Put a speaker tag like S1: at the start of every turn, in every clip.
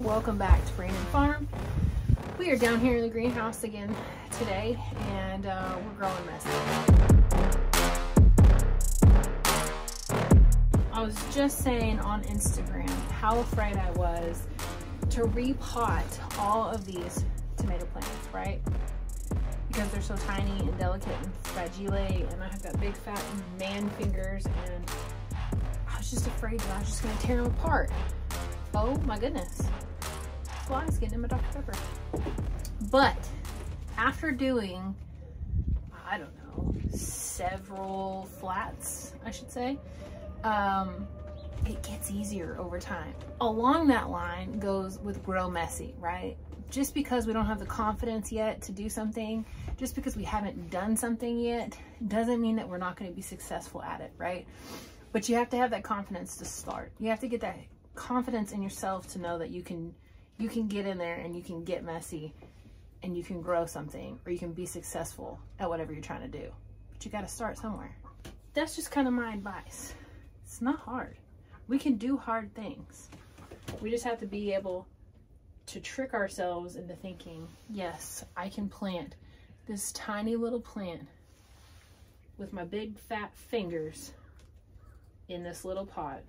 S1: Welcome back to Brandon Farm. We are down here in the greenhouse again today, and we're growing messy. I was just saying on Instagram how afraid I was to repot all of these tomato plants, right? Because they're so tiny and delicate and fragile, and I have got big fat man fingers, and I was just afraid that I was just going to tear them apart. Oh my goodness. Flies getting in my Dr. Pepper. But after doing, I don't know, several flats, I should say, it gets easier over time. Along that line goes with grow messy, right? Just because we don't have the confidence yet to do something, just because we haven't done something yet, doesn't mean that we're not going to be successful at it, right? But you have to have that confidence to start. You have to get that confidence in yourself to know that you can get in there and you can get messy and you can grow something, or you can be successful at whatever you're trying to do. But you got to start somewhere. That's just kind of my advice. It's not hard. We can do hard things. We just have to be able to trick ourselves into thinking, yes, I can plant this tiny little plant with my big fat fingers in this little pot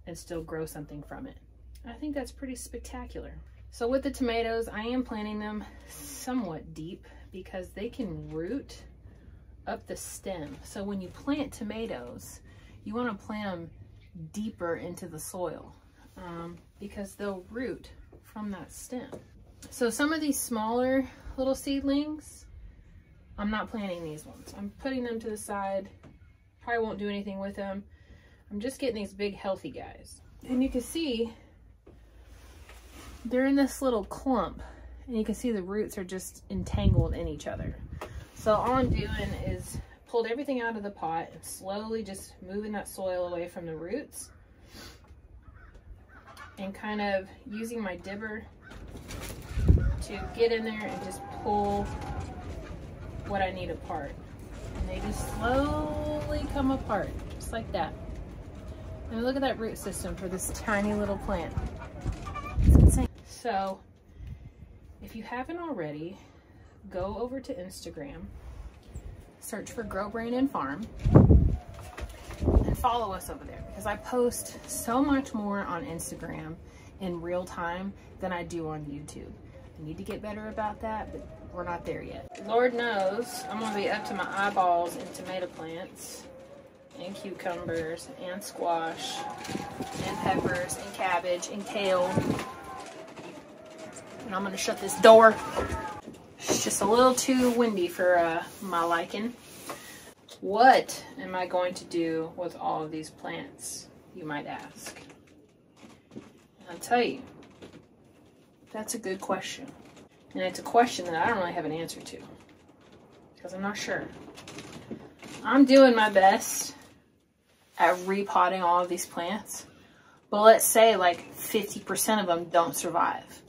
S1: and still grow something from it. I think that's pretty spectacular. So with the tomatoes, I am planting them somewhat deep because they can root up the stem. So when you plant tomatoes, you want to plant them deeper into the soil because they'll root from that stem. So some of these smaller little seedlings, I'm not planting these ones. I'm putting them to the side. Probably won't do anything with them. I'm just getting these big healthy guys. And you can see they're in this little clump, and you can see the roots are just entangled in each other. So all I'm doing is pulled everything out of the pot and slowly just moving that soil away from the roots and kind of using my dibber to get in there and just pull what I need apart. And they just slowly come apart, just like that. And look at that root system for this tiny little plant. It's insane. So if you haven't already, go over to Instagram, search for Grow Brandon Farm, and follow us over there, because I post so much more on Instagram in real time than I do on YouTube. I need to get better about that, but we're not there yet. Lord knows I'm gonna be up to my eyeballs in tomato plants and cucumbers and squash and peppers and cabbage and kale. And I'm gonna shut this door. It's just a little too windy for my liking. What am I going to do with all of these plants, you might ask? And I'll tell you, that's a good question. And it's a question that I don't really have an answer to, because I'm not sure. I'm doing my best at repotting all of these plants, but let's say like 50% of them don't survive.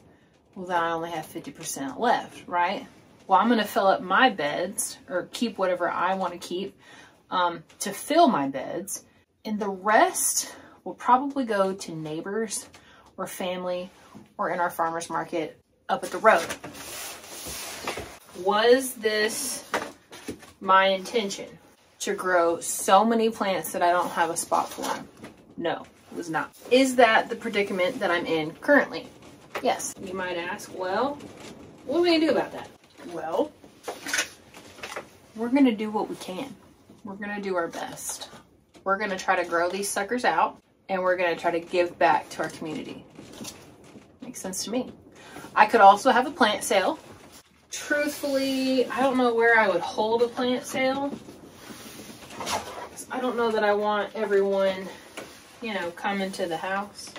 S1: Well, then I only have 50% left, right? Well, I'm going to fill up my beds, or keep whatever I want to keep to fill my beds, and the rest will probably go to neighbors or family or in our farmer's market up at the road. Was this my intention, to grow so many plants that I don't have a spot for them? No, it was not. Is that the predicament that I'm in currently? Yes. You might ask, well, what are we gonna do about that? Well, we're gonna do what we can. We're gonna do our best. We're gonna try to grow these suckers out, and we're gonna try to give back to our community. Makes sense to me. I could also have a plant sale. Truthfully, I don't know where I would hold a plant sale. I don't know that I want everyone, you know, coming to the house.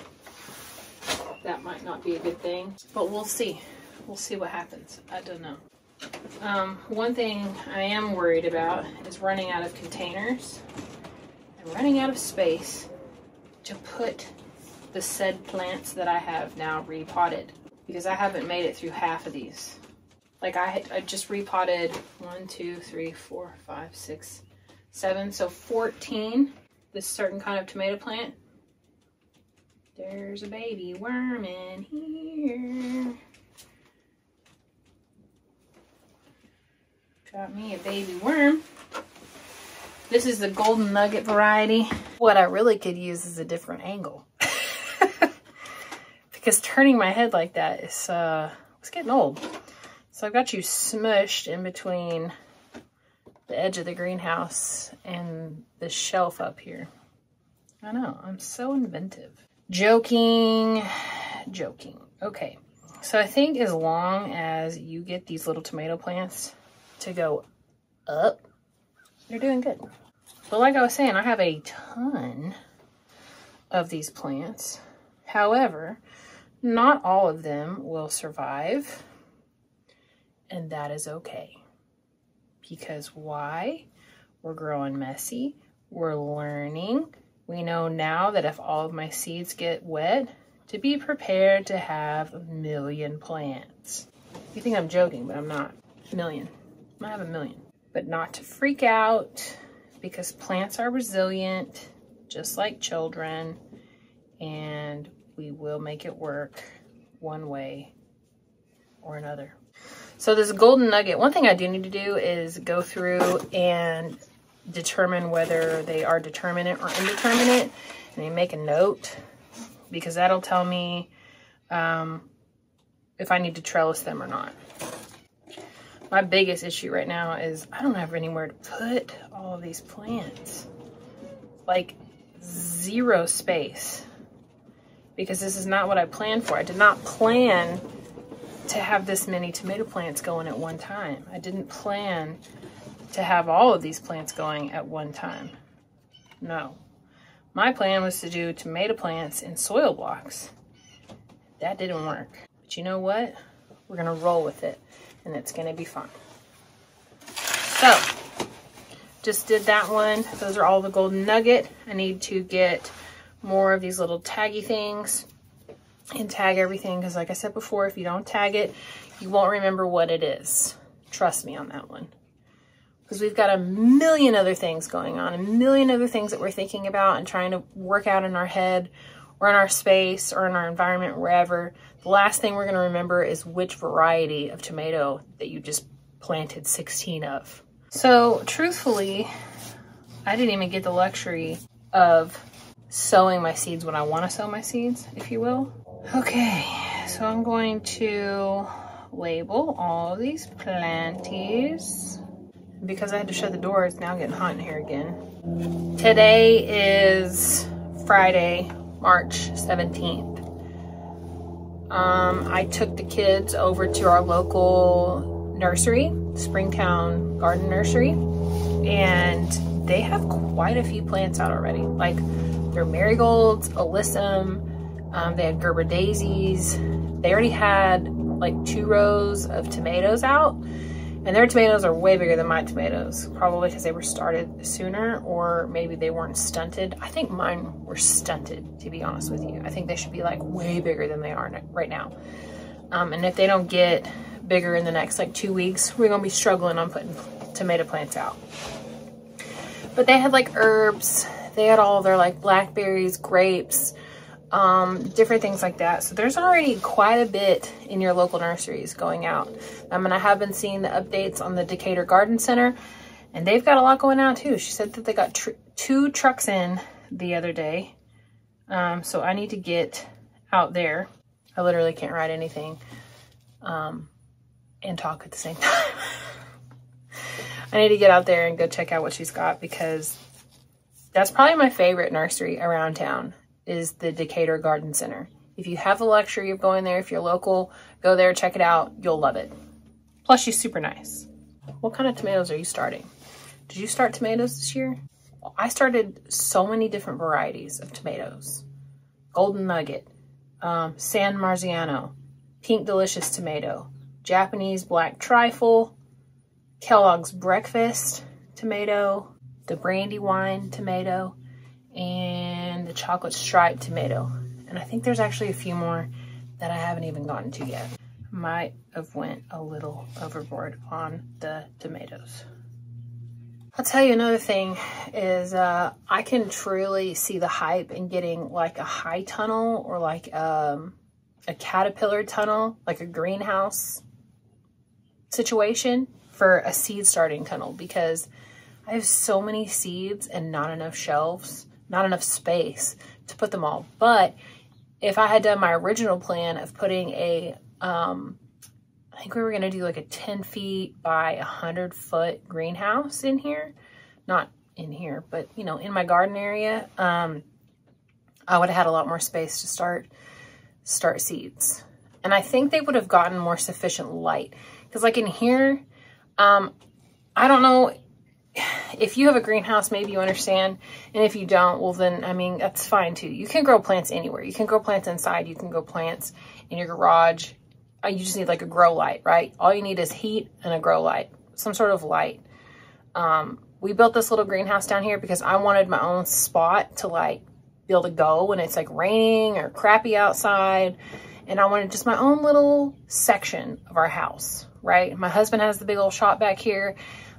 S1: That might not be a good thing, but we'll see. We'll see what happens. I don't know. One thing I am worried about is running out of containers and running out of space to put the said plants that I have now repotted, because I haven't made it through half of these. Like I just repotted 1, 2, 3, 4, 5, 6, 7, so 14. This certain kind of tomato plant There's a baby worm in here. Got me a baby worm. This is the golden nugget variety. What I really could use is a different angle. Because turning my head like that is it's getting old. So I've got you smushed in between the edge of the greenhouse and the shelf up here. I know, I'm so inventive. Joking. Okay, so I think as long as you get these little tomato plants to go up, you're doing good. But like I was saying, I have a ton of these plants. However, not all of them will survive, and that is okay. Because why? We're growing messy. We're learning. We know now that if all of my seeds get wet, to be prepared to have 1 million plants. You think I'm joking, but I'm not. 1 million. I have 1 million. But not to freak out, because plants are resilient, just like children, and we will make it work one way or another. So this golden nugget, one thing I do need to do is go through and determine whether they are determinate or indeterminate, and then make a note, because that'll tell me if I need to trellis them or not. My biggest issue right now is I don't have anywhere to put all of these plants. Like, zero space. Because this is not what I planned for. I did not plan to have this many tomato plants going at one time. I didn't plan to have all of these plants going at one time. No. My plan was to do tomato plants in soil blocks. That didn't work. But you know what? We're gonna roll with it, and it's gonna be fun. So, just did that one. Those are all the golden nugget. I need to get more of these little taggy things and tag everything, because like I said before, if you don't tag it, you won't remember what it is. Trust me on that one. Because we've got 1 million other things going on, 1 million other things that we're thinking about and trying to work out in our head or in our space or in our environment, wherever. The last thing we're going to remember is which variety of tomato that you just planted 16 of. So truthfully, I didn't even get the luxury of sowing my seeds when I want to sow my seeds, if you will. Okay, so I'm going to label all of these planties. Because I had to shut the door, it's now getting hot in here again. Today is Friday, March 17th. I took the kids over to our local nursery, Springtown Garden Nursery, and they have quite a few plants out already. Like, they're marigolds, alyssum, they had Gerber daisies. They already had like 2 rows of tomatoes out, and their tomatoes are way bigger than my tomatoes, probably because they were started sooner, or maybe they weren't stunted. I think mine were stunted, to be honest with you. I think they should be like way bigger than they are right now. And if they don't get bigger in the next like 2 weeks, we're gonna be struggling on putting tomato plants out. But they had like herbs, they had all their like blackberries, grapes, different things like that. So there's already quite a bit in your local nurseries going out. And I have been seeing the updates on the Decatur Garden Center, and they've got a lot going out too. She said that they got 2 trucks in the other day. So I need to get out there. I literally can't write anything and talk at the same time. I need to get out there and go check out what she's got, because that's probably my favorite nursery around town, is the Decatur Garden Center. If you have the luxury of going there, if you're local, go there, check it out. You'll love it. Plus, she's super nice. What kind of tomatoes are you starting? Did you start tomatoes this year? Well, I started so many different varieties of tomatoes. Golden Nugget, San Marziano, Pink Delicious Tomato, Japanese Black Trifle, Kellogg's Breakfast Tomato, the Brandywine Tomato, and the Chocolate Striped Tomato. And I think there's actually a few more that I haven't even gotten to yet. Might have went a little overboard on the tomatoes. I'll tell you another thing is I can truly see the hype in getting like a high tunnel or like a caterpillar tunnel, like a greenhouse situation for a seed starting tunnel, because I have so many seeds and not enough shelves, not enough space to put them all. But if I had done my original plan of putting a, I think we were going to do like a 10 feet by 100 foot greenhouse in here, not in here, but you know, in my garden area, I would have had a lot more space to start seeds. And I think they would have gotten more sufficient light, because like in here, I don't know if you have a greenhouse, maybe you understand. And if you don't, well then, I mean, that's fine too. You can grow plants anywhere. You can grow plants inside. You can grow plants in your garage. You just need like a grow light, right? All you need is heat and a grow light, some sort of light. We built this little greenhouse down here because I wanted my own spot to like be able to go when it's like raining or crappy outside. And I wanted just my own little section of our house, right? My husband has the big old shop back here.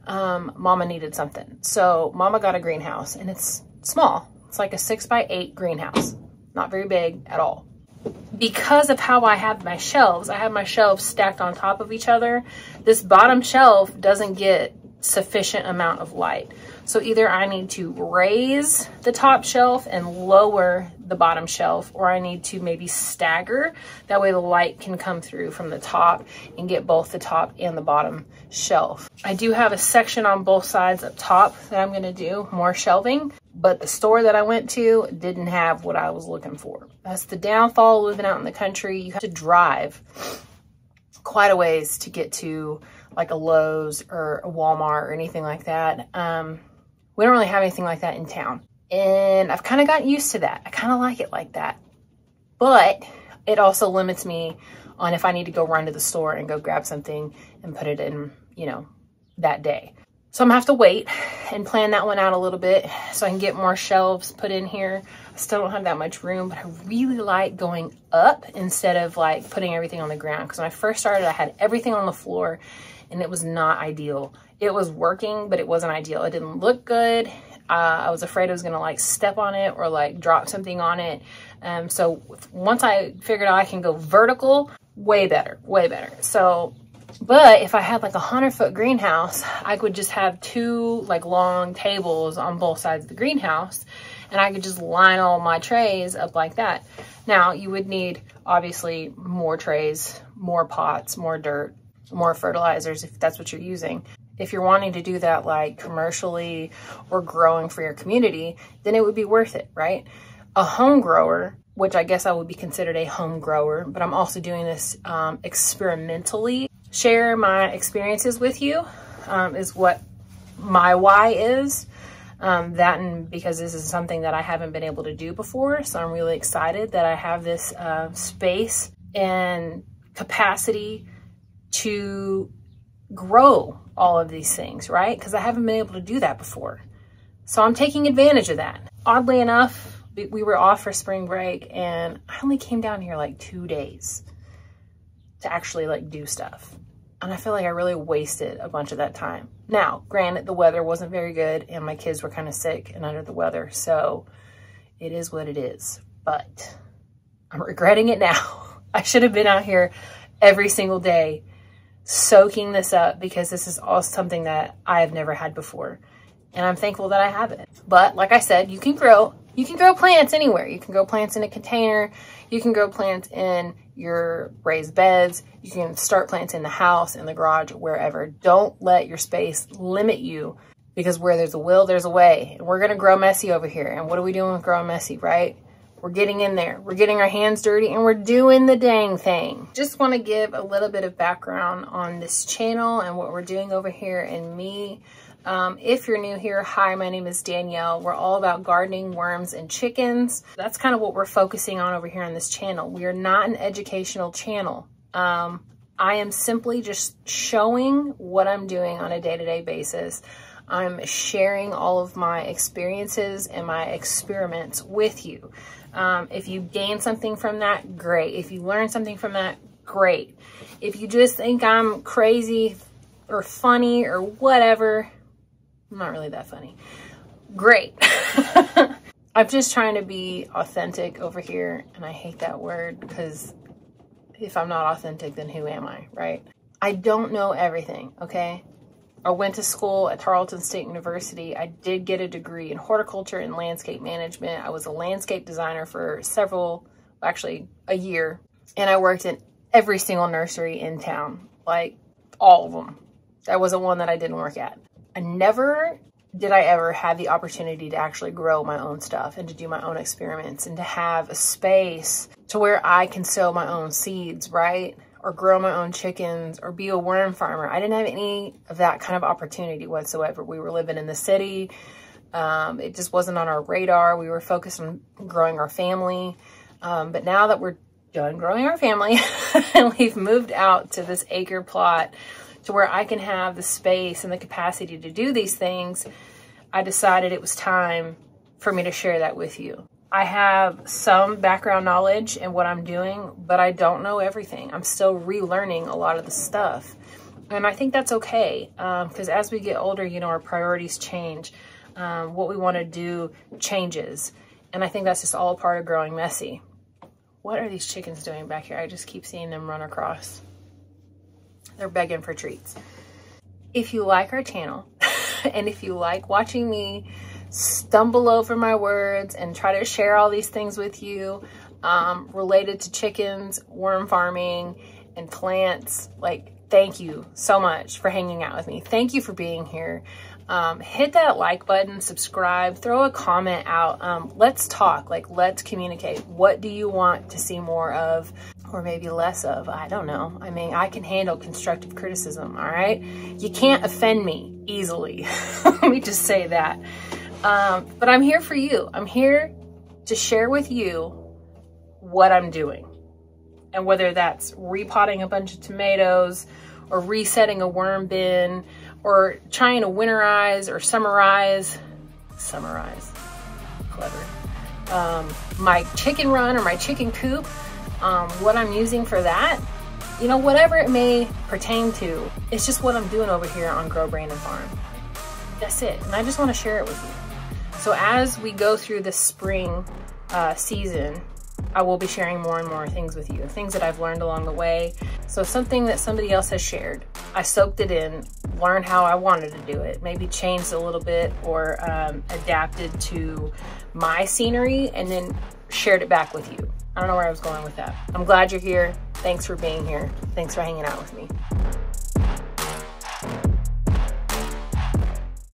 S1: Mama needed something. So Mama got a greenhouse, and it's small. It's like a 6x8 greenhouse. Not very big at all. Because of how I have my shelves, I have my shelves stacked on top of each other. This bottom shelf doesn't get sufficient amount of light. So either I need to raise the top shelf and lower the bottom shelf, or I need to maybe stagger. That way the light can come through from the top and get both the top and the bottom shelf. I do have a section on both sides up top that I'm gonna do more shelving, but the store that I went to didn't have what I was looking for. That's the downfall of living out in the country. You have to drive quite a ways to get to like a Lowe's or a Walmart or anything like that. We don't really have anything like that in town. And I've kind of gotten used to that. I kind of like it like that. But it also limits me on if I need to go run to the store and go grab something and put it in, you know, that day. So I'm gonna have to wait and plan that one out a little bit so I can get more shelves put in here. I still don't have that much room, but I really like going up instead of like putting everything on the ground. Because when I first started, I had everything on the floor and it was not ideal. It was working, but it wasn't ideal. It didn't look good. I was afraid I was gonna like step on it or like drop something on it. So once I figured out I can go vertical, way better, way better. So, but if I had like a 100-foot greenhouse, I could just have two like long tables on both sides of the greenhouse, and I could just line all my trays up like that. Now you would need obviously more trays, more pots, more dirt, more fertilizers if that's what you're using. If you're wanting to do that like commercially or growing for your community, then it would be worth it, right? A home grower, which I guess I would be considered a home grower, but I'm also doing this experimentally. Share my experiences with you is what my why is. That and because this is something that I haven't been able to do before. So I'm really excited that I have this space and capacity to grow all of these things, right? Because I haven't been able to do that before. So I'm taking advantage of that. Oddly enough, we were off for spring break and I only came down here like 2 days to actually like do stuff. And I feel like I really wasted a bunch of that time. Now, granted, the weather wasn't very good and my kids were kind of sick and under the weather. So it is what it is, but I'm regretting it now. I should have been out here every single day soaking this up, because this is all something that I have never had before. And I'm thankful that I have it. But like I said, you can grow plants anywhere. You can grow plants in a container. You can grow plants in your raised beds. You can start plants in the house, in the garage, wherever. Don't let your space limit you, because where there's a will, there's a way. And we're going to grow messy over here. And what are we doing with growing messy, right? We're getting in there. We're getting our hands dirty and we're doing the dang thing. Just want to give a little bit of background on this channel and what we're doing over here and me. If you're new here, hi, my name is Danielle. We're all about gardening, worms, and chickens. That's kind of what we're focusing on over here on this channel. We are not an educational channel. I am simply just showing what I'm doing on a day-to-day basis. I'm sharing all of my experiences and my experiments with you. If you gain something from that, great. If you learn something from that, great. If you just think I'm crazy or funny or whatever, I'm not really that funny. Great. I'm just trying to be authentic over here, and I hate that word because if I'm not authentic, then who am I, right? I don't know everything, okay? I went to school at Tarleton State University. I did get a degree in horticulture and landscape management. I was a landscape designer for actually a year. And I worked in every single nursery in town, like all of them. There wasn't one that I didn't work at. Never did I ever have the opportunity to actually grow my own stuff and to do my own experiments and to have a space to where I can sow my own seeds, right? Or grow my own chickens or be a worm farmer. I didn't have any of that kind of opportunity whatsoever. We were living in the city. It just wasn't on our radar. We were focused on growing our family. But now that we're done growing our family and we've moved out to this acre plot to where I can have the space and the capacity to do these things, I decided it was time for me to share that with you. I have some background knowledge in what I'm doing, but I don't know everything. I'm still relearning a lot of the stuff. And I think that's okay, because as we get older, you know, our priorities change. What we want to do changes. And I think that's just all a part of growing messy. What are these chickens doing back here? I just keep seeing them run across. They're begging for treats. If you like our channel, and if you like watching me stumble over my words and try to share all these things with you related to chickens, worm farming, and plants, like, thank you so much for hanging out with me. Thank you for being here. Hit that like button, subscribe, throw a comment out. Let's talk, like, let's communicate. What do you want to see more of or maybe less of? I don't know. I mean, I can handle constructive criticism, all right? You can't offend me easily. Let me just say that. But I'm here for you. I'm here to share with you what I'm doing. And whether that's repotting a bunch of tomatoes or resetting a worm bin or trying to winterize or summarize, clever, my chicken run or my chicken coop, what I'm using for that, you know, whatever it may pertain to, it's just what I'm doing over here on Grow Brandon Farm. That's it. And I just want to share it with you. So as we go through the spring season, I will be sharing more and more things with you, things that I've learned along the way. So something that somebody else has shared, I soaked it in, learned how I wanted to do it, maybe changed a little bit or adapted to my scenery and then shared it back with you. I don't know where I was going with that. I'm glad you're here. Thanks for being here. Thanks for hanging out with me.